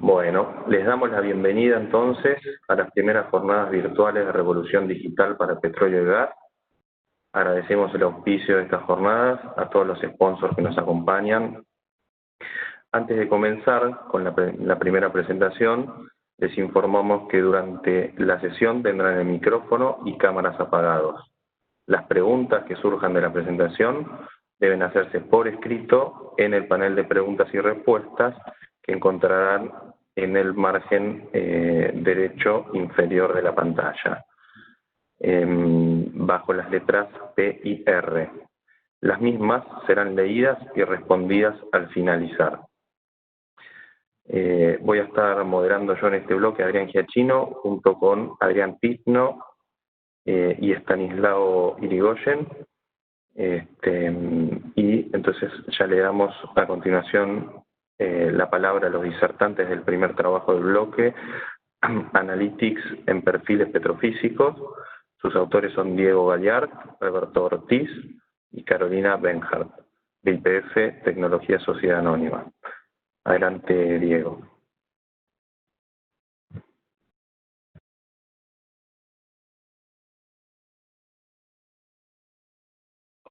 Bueno, les damos la bienvenida entonces a las primeras jornadas virtuales de Revolución Digital para Petróleo y Gas. Agradecemos el auspicio de estas jornadas a todos los sponsors que nos acompañan. Antes de comenzar con la primera presentación, les informamos que durante la sesión tendrán el micrófono y cámaras apagados. Las preguntas que surjan de la presentación deben hacerse por escrito en el panel de preguntas y respuestas que encontrarán en el margen derecho inferior de la pantalla, bajo las letras P y R. Las mismas serán leídas y respondidas al finalizar. Voy a estar moderando yo en este bloque a Adrián Giachino, junto con Adrián Pizno y Estanislao Irigoyen. Y entonces ya le damos a continuación la palabra a los disertantes del primer trabajo del bloque, Analytics en perfiles petrofísicos. Sus autores son Diego Gallard, Roberto Ortiz y Carolina Benhardt, de YPF Tecnología Sociedad Anónima. Adelante, Diego.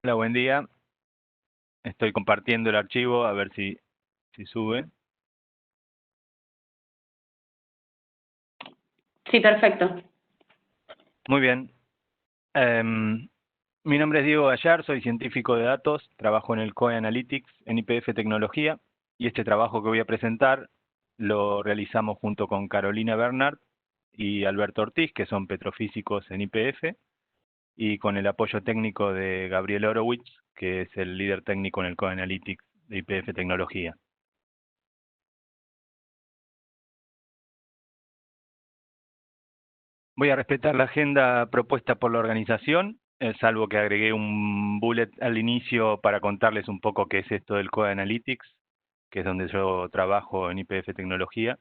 Hola, buen día. Estoy compartiendo el archivo, a ver si sube. Sí, perfecto. Muy bien. Mi nombre es Diego Gallard, soy científico de datos, trabajo en el COE Analytics en YPF Tecnología, y este trabajo que voy a presentar lo realizamos junto con Carolina Benhardt y Alberto Ortiz, que son petrofísicos en YPF, y con el apoyo técnico de Gabriel Horowitz, que es el líder técnico en el COE Analytics de YPF Tecnología. Voy a respetar la agenda propuesta por la organización, salvo que agregué un bullet al inicio para contarles un poco qué es esto del COE Analytics, que es donde yo trabajo en YPF Tecnología,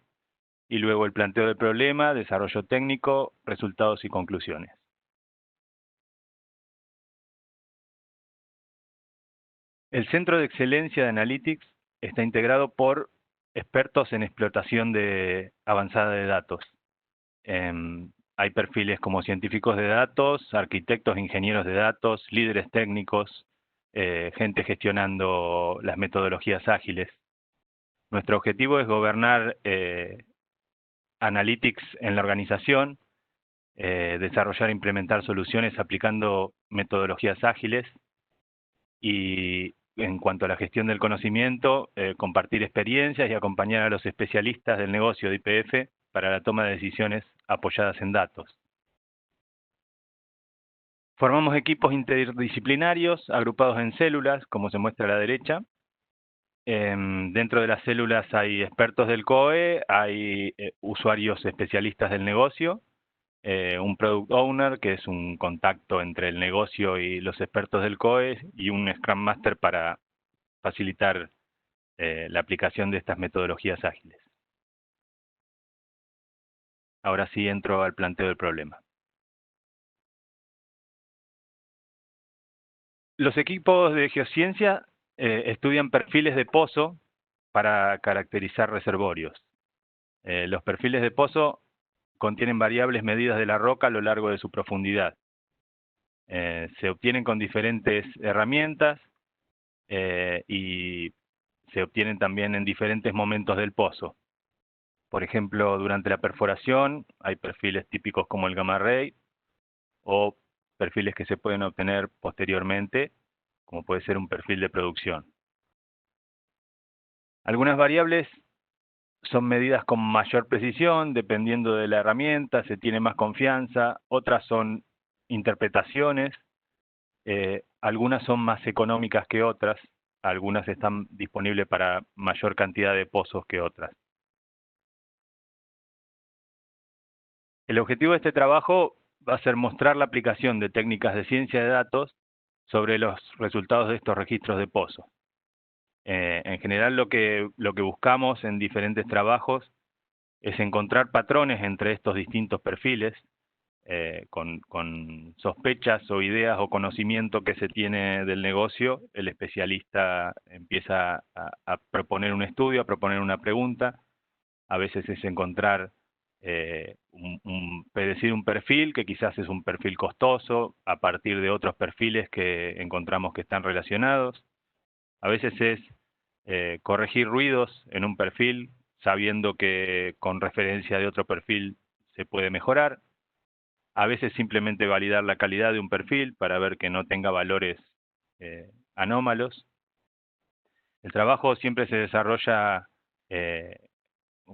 y luego el planteo del problema, desarrollo técnico, resultados y conclusiones. El Centro de Excelencia de Analytics está integrado por expertos en explotación avanzada de datos. Hay perfiles como científicos de datos, arquitectos, ingenieros de datos, líderes técnicos, gente gestionando las metodologías ágiles. Nuestro objetivo es gobernar Analytics en la organización, desarrollar e implementar soluciones aplicando metodologías ágiles y, en cuanto a la gestión del conocimiento, compartir experiencias y acompañar a los especialistas del negocio de YPF para la toma de decisiones apoyadas en datos. Formamos equipos interdisciplinarios agrupados en células, como se muestra a la derecha. Dentro de las células hay expertos del COE, hay usuarios especialistas del negocio, un Product Owner, que es un contacto entre el negocio y los expertos del COE, y un Scrum Master para facilitar la aplicación de estas metodologías ágiles. Ahora sí entro al planteo del problema. Los equipos de geociencia estudian perfiles de pozo para caracterizar reservorios. Los perfiles de pozo contienen variables medidas de la roca a lo largo de su profundidad. Se obtienen con diferentes herramientas y se obtienen también en diferentes momentos del pozo. Por ejemplo, durante la perforación hay perfiles típicos como el gamma ray o perfiles que se pueden obtener posteriormente, como puede ser un perfil de producción. Algunas variables son medidas con mayor precisión, dependiendo de la herramienta, se tiene más confianza. Otras son interpretaciones, algunas son más económicas que otras, algunas están disponibles para mayor cantidad de pozos que otras. El objetivo de este trabajo va a ser mostrar la aplicación de técnicas de ciencia de datos sobre los resultados de estos registros de pozos. En general lo que buscamos en diferentes trabajos es encontrar patrones entre estos distintos perfiles, con sospechas o ideas o conocimiento que se tiene del negocio. El especialista empieza a proponer un estudio, a proponer una pregunta, a veces es encontrar predecir un perfil que quizás es un perfil costoso a partir de otros perfiles que encontramos que están relacionados. A veces es corregir ruidos en un perfil sabiendo que con referencia de otro perfil se puede mejorar. A veces simplemente validar la calidad de un perfil para ver que no tenga valores anómalos. El trabajo siempre se desarrolla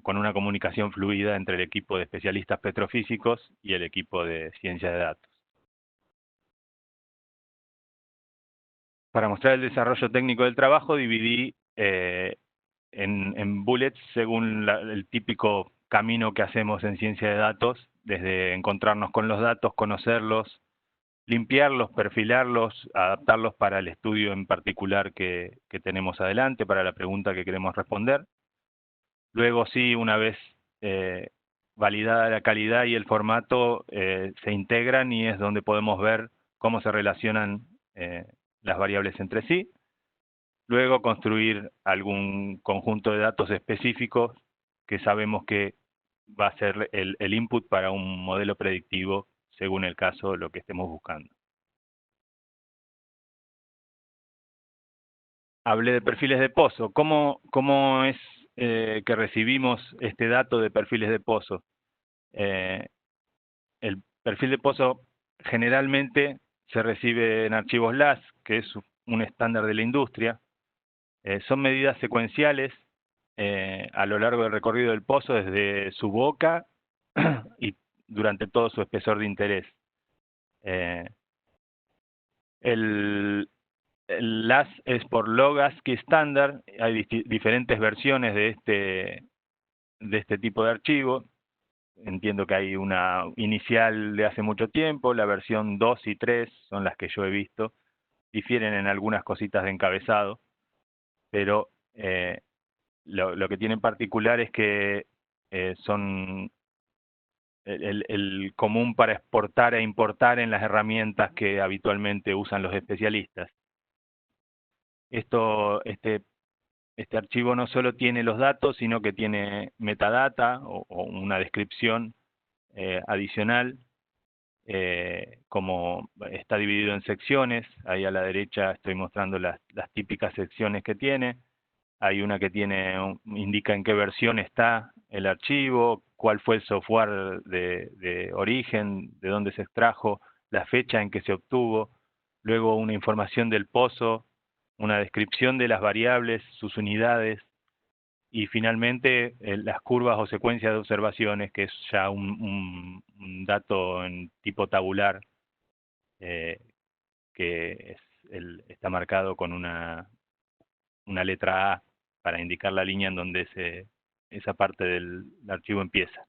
con una comunicación fluida entre el equipo de especialistas petrofísicos y el equipo de ciencia de datos. Para mostrar el desarrollo técnico del trabajo, dividí en bullets según el típico camino que hacemos en ciencia de datos, desde encontrarnos con los datos, conocerlos, limpiarlos, perfilarlos, adaptarlos para el estudio en particular que tenemos adelante, para la pregunta que queremos responder. Luego sí, una vez validada la calidad y el formato, se integran y es donde podemos ver cómo se relacionan las variables entre sí. Luego construir algún conjunto de datos específicos que sabemos que va a ser el input para un modelo predictivo según el caso lo que estemos buscando. Hablé de perfiles de pozo. ¿Cómo es que recibimos este dato de perfiles de pozo? El perfil de pozo generalmente se recibe en archivos LAS, que es un estándar de la industria. Son medidas secuenciales a lo largo del recorrido del pozo, desde su boca y durante todo su espesor de interés. El LAS es por Log ASCII estándar. Hay diferentes versiones de este tipo de archivo. Entiendo que hay una inicial de hace mucho tiempo, la versión 2 y 3 son las que yo he visto. Difieren en algunas cositas de encabezado, pero lo que tiene en particular es que son el común para exportar e importar en las herramientas que habitualmente usan los especialistas. Este archivo no solo tiene los datos, sino que tiene metadata o una descripción adicional, como está dividido en secciones. Ahí a la derecha estoy mostrando las típicas secciones que tiene. Hay una que indica en qué versión está el archivo, cuál fue el software de origen, de dónde se extrajo, la fecha en que se obtuvo, luego una información del pozo, una descripción de las variables, sus unidades, y finalmente las curvas o secuencias de observaciones, que es ya un dato en tipo tabular, que está marcado con una letra A para indicar la línea en donde esa parte del archivo empieza.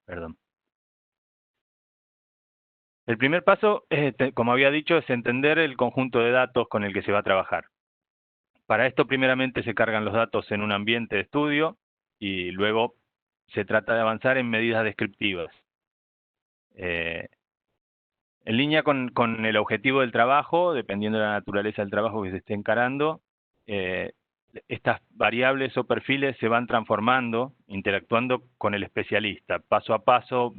Perdón. El primer paso, como había dicho, es entender el conjunto de datos con el que se va a trabajar. Para esto, primeramente, se cargan los datos en un ambiente de estudio y luego se trata de avanzar en medidas descriptivas. En línea con el objetivo del trabajo, dependiendo de la naturaleza del trabajo que se esté encarando, estas variables o perfiles se van transformando, interactuando con el especialista. Paso a paso,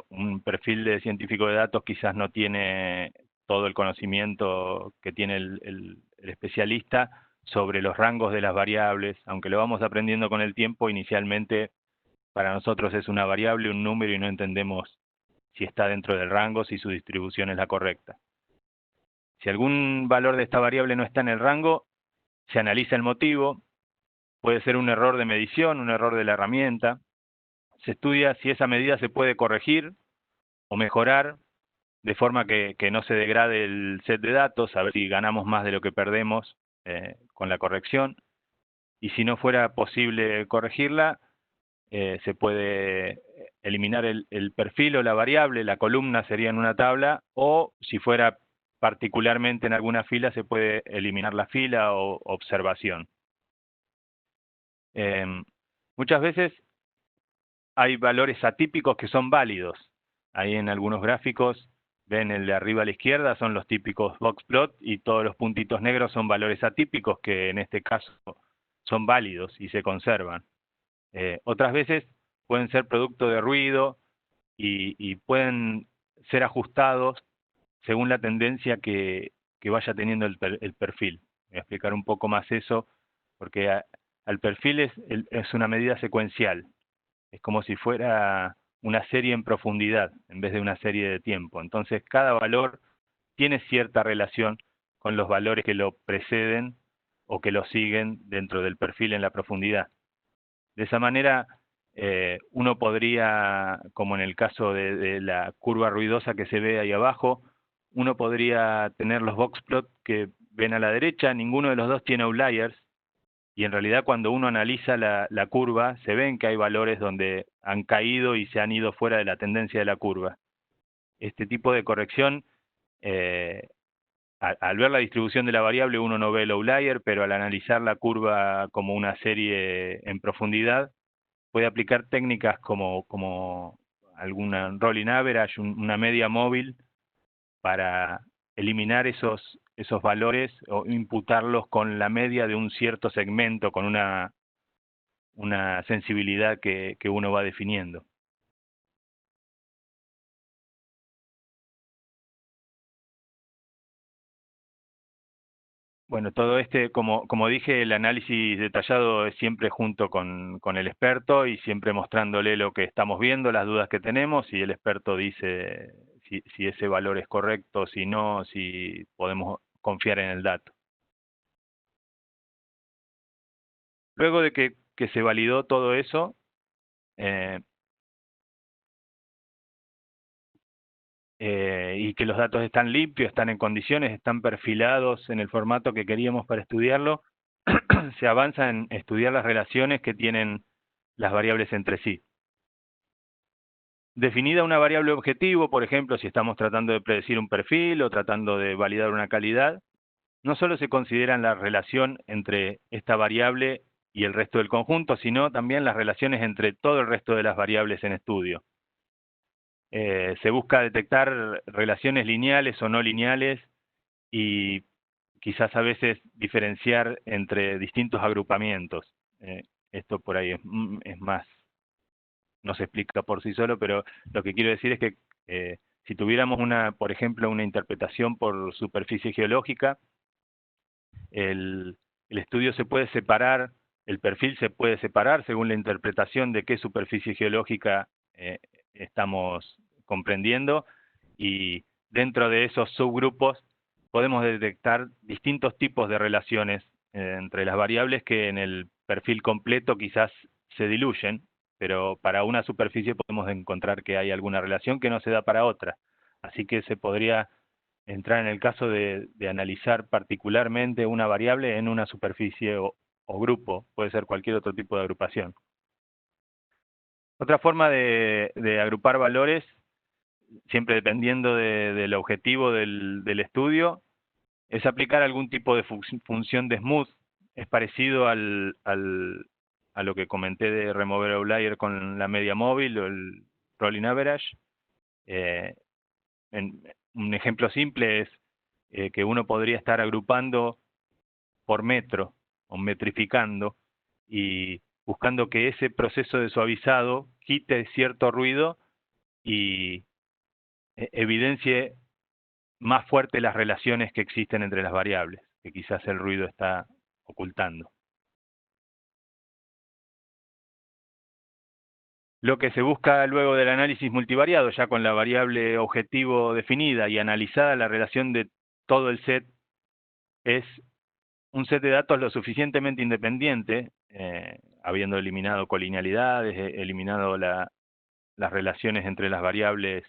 un perfil de científico de datos quizás no tiene todo el conocimiento que tiene el especialista sobre los rangos de las variables. Aunque lo vamos aprendiendo con el tiempo, inicialmente para nosotros es una variable, un número, y no entendemos si está dentro del rango, si su distribución es la correcta. Si algún valor de esta variable no está en el rango, se analiza el motivo. Puede ser un error de medición, un error de la herramienta. Se estudia si esa medida se puede corregir o mejorar de forma que no se degrade el set de datos, a ver si ganamos más de lo que perdemos con la corrección. Y si no fuera posible corregirla, se puede eliminar el perfil o la variable, la columna sería en una tabla, o si fuera particularmente en alguna fila, se puede eliminar la fila o observación. Muchas veces hay valores atípicos que son válidos. Ahí en algunos gráficos ven el de arriba a la izquierda, son los típicos box plot y todos los puntitos negros son valores atípicos que en este caso son válidos y se conservan. Otras veces pueden ser producto de ruido y pueden ser ajustados según la tendencia que vaya teniendo el perfil. Voy a explicar un poco más eso, porque al perfil es una medida secuencial. Es como si fuera una serie en profundidad en vez de una serie de tiempo. Entonces, cada valor tiene cierta relación con los valores que lo preceden o que lo siguen dentro del perfil en la profundidad. De esa manera, uno podría, como en el caso de la curva ruidosa que se ve ahí abajo, uno podría tener los box plot que ven a la derecha, ninguno de los dos tiene outliers, y en realidad cuando uno analiza la curva, se ven que hay valores donde han caído y se han ido fuera de la tendencia de la curva. Este tipo de corrección, al ver la distribución de la variable uno no ve el outlier, pero al analizar la curva como una serie en profundidad, puede aplicar técnicas como alguna rolling average, una media móvil, para eliminar esos valores o imputarlos con la media de un cierto segmento, con una sensibilidad que uno va definiendo. Bueno, todo como dije, el análisis detallado es siempre junto con el experto y siempre mostrándole lo que estamos viendo, las dudas que tenemos, y el experto dice si ese valor es correcto, si no, si podemos confiar en el dato. Luego de que se validó todo eso, y que los datos están limpios, están en condiciones, están perfilados en el formato que queríamos para estudiarlo, se avanza en estudiar las relaciones que tienen las variables entre sí. Definida una variable objetivo, por ejemplo, si estamos tratando de predecir un perfil o tratando de validar una calidad, no solo se consideran la relación entre esta variable y el resto del conjunto, sino también las relaciones entre todo el resto de las variables en estudio. Se busca detectar relaciones lineales o no lineales y quizás a veces diferenciar entre distintos agrupamientos. Esto por ahí es más, no se explica por sí solo, pero lo que quiero decir es que si tuviéramos por ejemplo, una interpretación por superficie geológica, el estudio se puede separar, el perfil se puede separar según la interpretación de qué superficie geológica estamos comprendiendo, y dentro de esos subgrupos podemos detectar distintos tipos de relaciones entre las variables que en el perfil completo quizás se diluyen, pero para una superficie podemos encontrar que hay alguna relación que no se da para otra. Así que se podría entrar en el caso de analizar particularmente una variable en una superficie o grupo, puede ser cualquier otro tipo de agrupación. Otra forma de agrupar valores, siempre dependiendo del objetivo del estudio, es aplicar algún tipo de función de smooth. Es parecido a lo que comenté de remover outlier con la media móvil o el rolling average. Un ejemplo simple es que uno podría estar agrupando por metro o metrificando y buscando que ese proceso de suavizado quite cierto ruido y evidencie más fuerte las relaciones que existen entre las variables, que quizás el ruido está ocultando. Lo que se busca luego del análisis multivariado, ya con la variable objetivo definida y analizada la relación de todo el set, es un set de datos lo suficientemente independiente, habiendo eliminado colinealidades, eliminado las relaciones entre las variables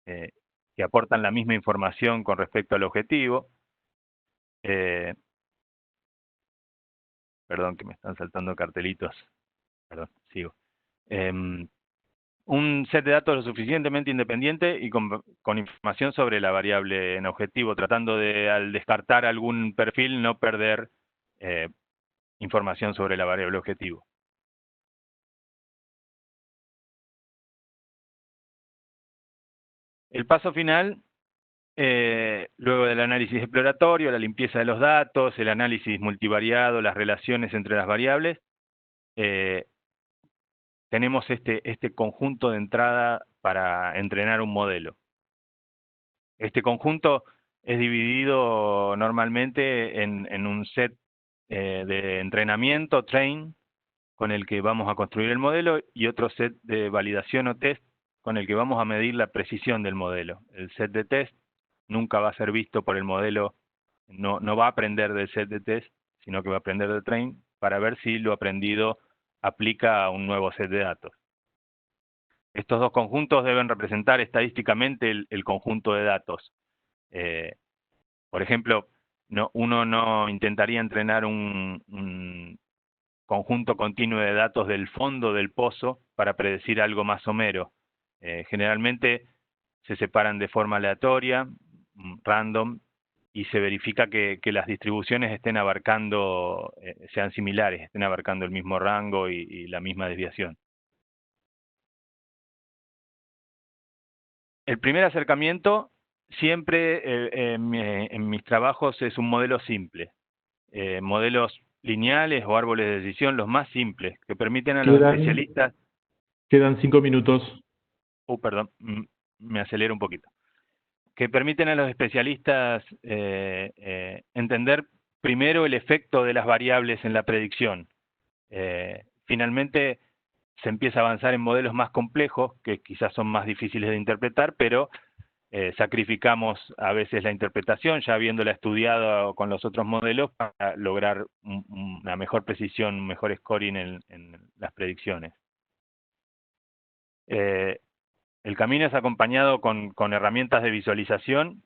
que aportan la misma información con respecto al objetivo. Perdón que me están saltando cartelitos. Perdón, sigo. Un set de datos lo suficientemente independiente y con información sobre la variable en objetivo, tratando de, al descartar algún perfil, no perder información sobre la variable objetivo. El paso final, luego del análisis exploratorio, la limpieza de los datos, el análisis multivariado, las relaciones entre las variables, tenemos este conjunto de entrada para entrenar un modelo. Este conjunto es dividido normalmente en un set de entrenamiento, train, con el que vamos a construir el modelo, y otro set de validación o test con el que vamos a medir la precisión del modelo. El set de test nunca va a ser visto por el modelo, no va a aprender del set de test, sino que va a aprender del train para ver si lo aprendido aplica a un nuevo set de datos. Estos dos conjuntos deben representar estadísticamente el conjunto de datos. Por ejemplo, uno no intentaría entrenar un conjunto continuo de datos del fondo del pozo para predecir algo más somero. Generalmente se separan de forma aleatoria, random, y se verifica que las distribuciones estén abarcando, sean similares, estén abarcando el mismo rango y la misma desviación. El primer acercamiento siempre en mis trabajos es un modelo simple. Modelos lineales o árboles de decisión, los más simples, que permiten a los especialistas... Quedan 5 minutos. Perdón, me acelero un poquito. Que permiten a los especialistas entender primero el efecto de las variables en la predicción. Finalmente se empieza a avanzar en modelos más complejos, que quizás son más difíciles de interpretar, pero sacrificamos a veces la interpretación, ya habiéndola estudiado con los otros modelos, para lograr una mejor precisión, un mejor scoring en las predicciones. El camino es acompañado con herramientas de visualización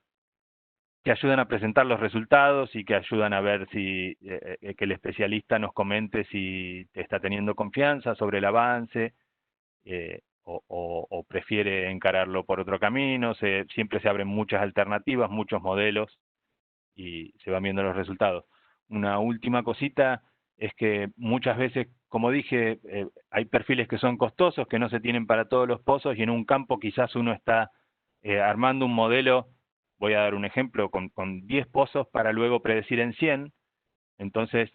que ayudan a presentar los resultados y que ayudan a ver si que el especialista nos comente si está teniendo confianza sobre el avance, o prefiere encararlo por otro camino. Siempre se abren muchas alternativas, muchos modelos, y se van viendo los resultados. Una última cosita es que muchas veces, como dije, hay perfiles que son costosos, que no se tienen para todos los pozos, y en un campo quizás uno está armando un modelo, voy a dar un ejemplo, con 10 pozos para luego predecir en 100, entonces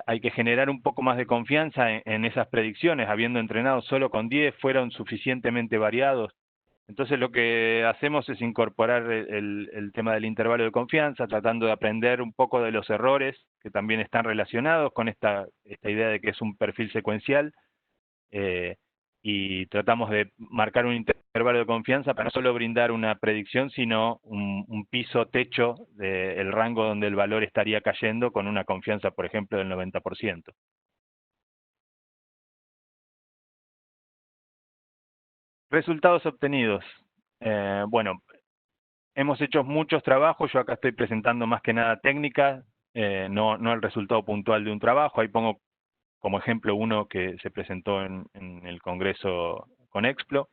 hay que generar un poco más de confianza en esas predicciones. Habiendo entrenado solo con 10, fueron suficientemente variados. Entonces lo que hacemos es incorporar el tema del intervalo de confianza, tratando de aprender un poco de los errores que también están relacionados con esta idea de que es un perfil secuencial, y tratamos de marcar un intervalo de confianza para no solo brindar una predicción, sino un piso techo del rango donde el valor estaría cayendo, con una confianza, por ejemplo, del 90%. Resultados obtenidos. Bueno, hemos hecho muchos trabajos, yo acá estoy presentando más que nada técnicas, no el resultado puntual de un trabajo. Ahí pongo como ejemplo uno que se presentó en el Congreso con Explo.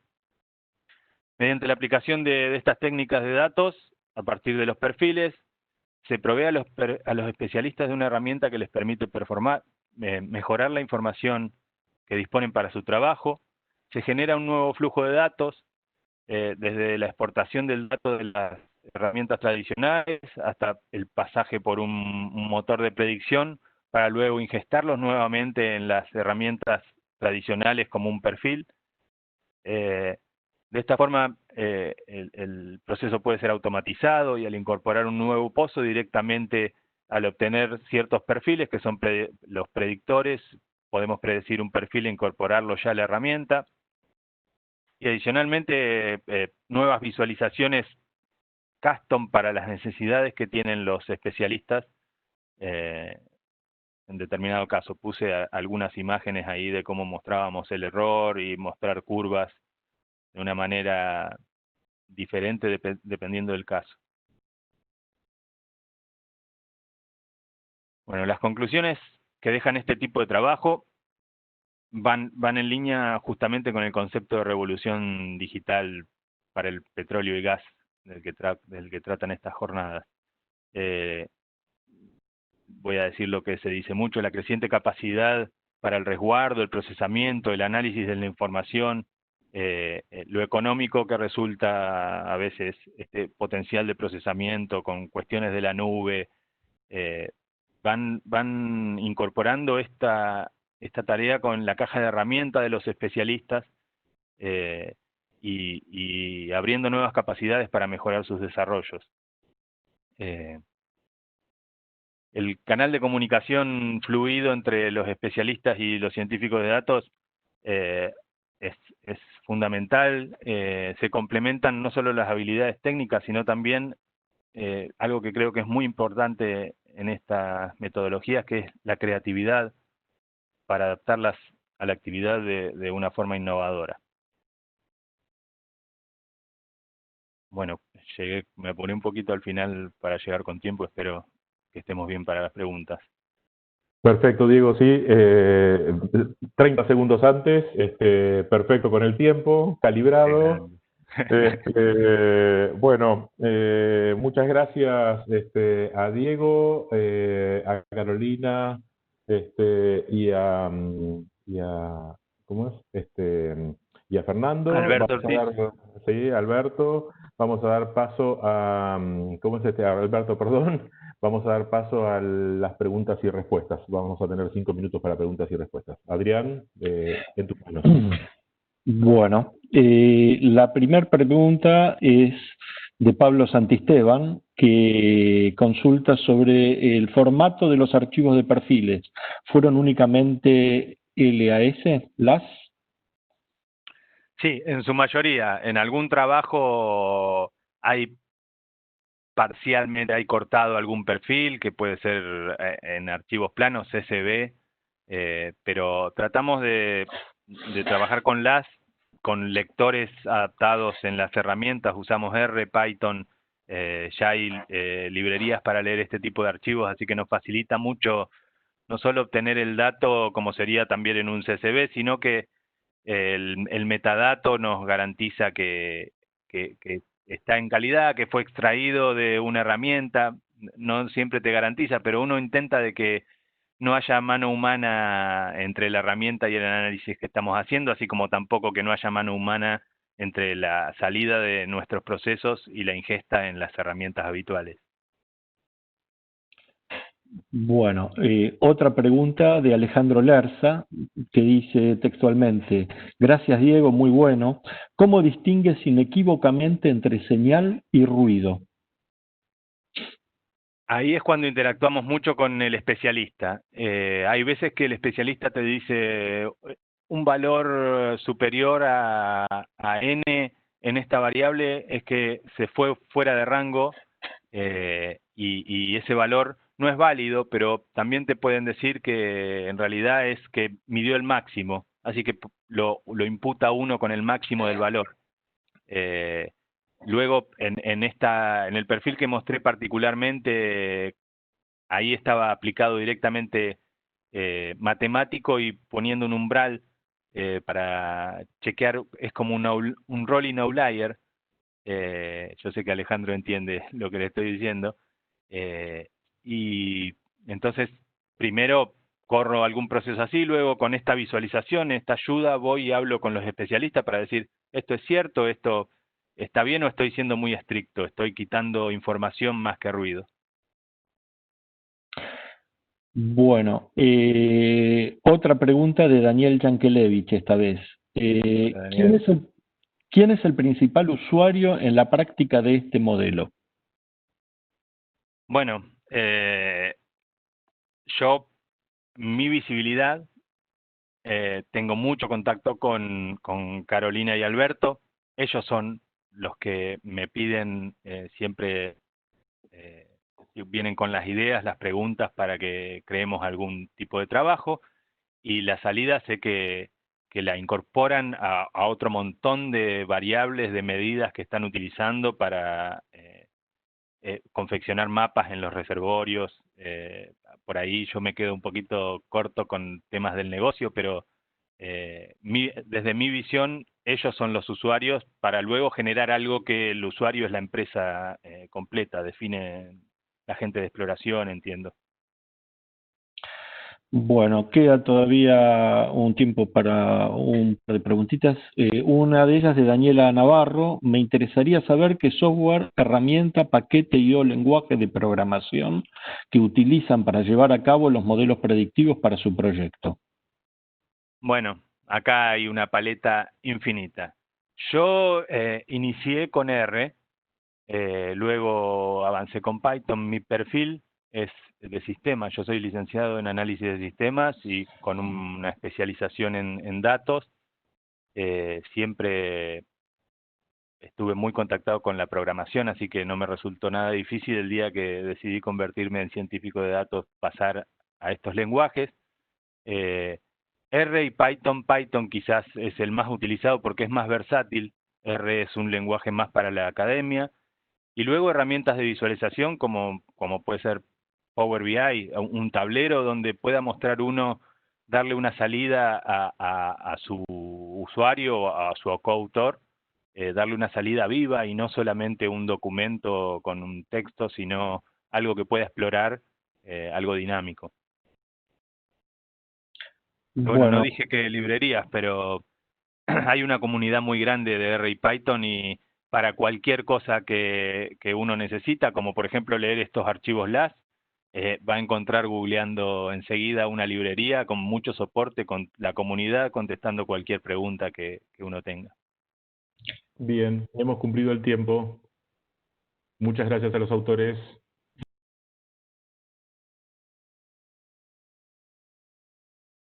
Mediante la aplicación de estas técnicas de datos, a partir de los perfiles, se provee a los especialistas de una herramienta que les permite mejorar la información que disponen para su trabajo. Se genera un nuevo flujo de datos, desde la exportación del dato de las herramientas tradicionales hasta el pasaje por un motor de predicción, para luego ingestarlos nuevamente en las herramientas tradicionales como un perfil. De esta forma, el proceso puede ser automatizado, y al incorporar un nuevo pozo directamente, al obtener ciertos perfiles que son los predictores, podemos predecir un perfil e incorporarlo ya a la herramienta. Y adicionalmente, nuevas visualizaciones custom para las necesidades que tienen los especialistas. En determinado caso puse algunas imágenes ahí de cómo mostrábamos el error, y mostrar curvas de una manera diferente dependiendo del caso. Bueno, las conclusiones que dejan este tipo de trabajo van en línea justamente con el concepto de revolución digital para el petróleo y gas del que tratan estas jornadas. Voy a decir lo que se dice mucho: la creciente capacidad para el resguardo, el procesamiento, el análisis de la información, lo económico que resulta a veces este potencial de procesamiento con cuestiones de la nube, van incorporando esta tarea con la caja de herramientas de los especialistas y abriendo nuevas capacidades para mejorar sus desarrollos. El canal de comunicación fluido entre los especialistas y los científicos de datos es fundamental. Se complementan no solo las habilidades técnicas, sino también algo que creo que es muy importante en estas metodologías, que es la creatividad para adaptarlas a la actividad de una forma innovadora. Bueno, me apuré un poquito al final para llegar con tiempo, espero que estemos bien para las preguntas. Perfecto, Diego, sí. 30 segundos antes, perfecto con el tiempo, calibrado. Bueno, muchas gracias a Diego, a Carolina ¿cómo es? Y a Fernando. Alberto Sí, Alberto. Vamos a dar paso a, ¿cómo es Alberto, perdón. Vamos a dar paso a las preguntas y respuestas. Vamos a tener 5 minutos para preguntas y respuestas. Adrián, en tus manos. Bueno, la primera pregunta es de Pablo Santisteban, que consulta sobre el formato de los archivos de perfiles. ¿Fueron únicamente LAS? Sí, en su mayoría. En algún trabajo parcialmente hay cortado algún perfil, que puede ser en archivos planos, CSV, pero tratamos de trabajar con LAS, con lectores adaptados en las herramientas. Usamos R, Python, ya hay librerías para leer este tipo de archivos, así que nos facilita mucho no solo obtener el dato como sería también en un CSV, sino que el metadato nos garantiza que está en calidad, que fue extraído de una herramienta. No siempre te garantiza, pero uno intenta de que no haya mano humana entre la herramienta y el análisis que estamos haciendo, así como tampoco que no haya mano humana entre la salida de nuestros procesos y la ingesta en las herramientas habituales. Bueno, otra pregunta de Alejandro Lerza, que dice textualmente: gracias Diego, muy bueno. ¿Cómo distingues inequívocamente entre señal y ruido? Ahí es cuando interactuamos mucho con el especialista. Hay veces que el especialista te dice un valor superior a n en esta variable es que se fue fuera de rango y ese valor no es válido, pero también te pueden decir que en realidad es que midió el máximo, así que lo imputa uno con el máximo del valor. Luego, en el perfil que mostré particularmente, ahí estaba aplicado directamente matemático y poniendo un umbral para chequear, es como un rolling outlier. Yo sé que Alejandro entiende lo que le estoy diciendo. Y entonces, primero corro algún proceso así, luego con esta visualización, esta ayuda, voy y hablo con los especialistas para decir, esto es cierto, esto está bien o estoy siendo muy estricto, estoy quitando información más que ruido. Bueno, otra pregunta de Daniel Yankelevich esta vez. ¿Quién es el principal usuario en la práctica de este modelo? Bueno, mi visibilidad, tengo mucho contacto con Carolina y Alberto. Ellos son los que me piden siempre, vienen con las ideas, las preguntas para que creemos algún tipo de trabajo, y la salida sé que la incorporan a otro montón de variables, de medidas que están utilizando para confeccionar mapas en los reservorios. Por ahí yo me quedo un poquito corto con temas del negocio, pero desde mi visión, ellos son los usuarios para luego generar algo que el usuario es la empresa completa, define la gente de exploración, entiendo. Bueno, queda todavía un tiempo para un par de preguntitas. Una de ellas de Daniela Navarro. Me interesaría saber qué software, herramienta, paquete y o lenguaje de programación que utilizan para llevar a cabo los modelos predictivos para su proyecto. Bueno, acá hay una paleta infinita. Yo inicié con R, luego avancé con Python. Mi perfil es de sistemas. Yo soy licenciado en análisis de sistemas y con una especialización en datos. Siempre estuve muy contactado con la programación, así que no me resultó nada difícil el día que decidí convertirme en científico de datos, pasar a estos lenguajes. R y Python. Python quizás es el más utilizado porque es más versátil. R es un lenguaje más para la academia. Y luego herramientas de visualización como puede ser Power BI, un tablero donde pueda mostrar uno, darle una salida a su usuario o a su coautor, darle una salida viva y no solamente un documento con un texto, sino algo que pueda explorar, algo dinámico. Bueno, no dije que librerías, pero hay una comunidad muy grande de R y Python y para cualquier cosa que uno necesita, como por ejemplo leer estos archivos LAS, va a encontrar googleando enseguida una librería con mucho soporte, con la comunidad contestando cualquier pregunta que uno tenga. Bien, hemos cumplido el tiempo. Muchas gracias a los autores.